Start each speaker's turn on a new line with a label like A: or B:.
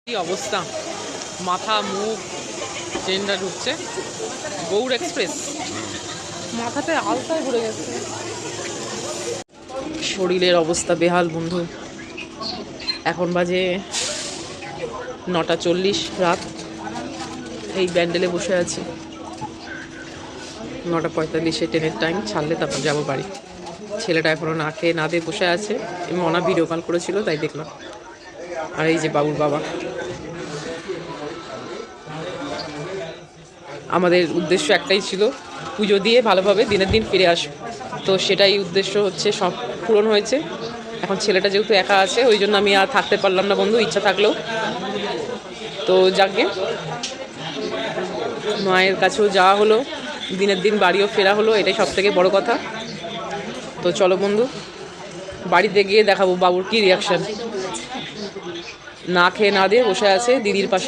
A: কি অবস্থা, মাথা মুখ ট্রেনটা ঢুকছে গৌড় এক্সপ্রেস, মাথাতে আলতায় ঘুরে গেছে। শরীরের অবস্থা বেহাল বন্ধু। এখন বাজে 9:40 রাত। এই ব্যান্ডেলে বসে আছি। 9:45 ট্রেনের টাইম, ছাড়লে তারপর যাবো বাড়ি। ছেলেটা এখনো না খেয়ে না দিয়ে বসে আছে। মনা ভিডিও কল করেছিল তাই দেখলাম। আর এই যে বাবুর বাবা। আমাদের উদ্দেশ্য একটাই ছিল, পুজো দিয়ে ভালোভাবে দিনের দিন ফিরে আসবো। তো সেটাই উদ্দেশ্য হচ্ছে, সব পূরণ হয়েছে। এখন ছেলেটা যেহেতু একা আছে ওই জন্য আমি আর থাকতে পারলাম না বন্ধু, ইচ্ছা থাকলেও। তো যাকে মায়ের কাছেও যাওয়া হলো, দিনের দিন বাড়িও ফেরা হলো, এটাই সব থেকে বড় কথা। তো চলো বন্ধু, বাড়িতে গিয়ে দেখাবো বাবুর কি রিয়াকশান। না খেয়ে না দিয়ে বসে আছে দিদির পাশে।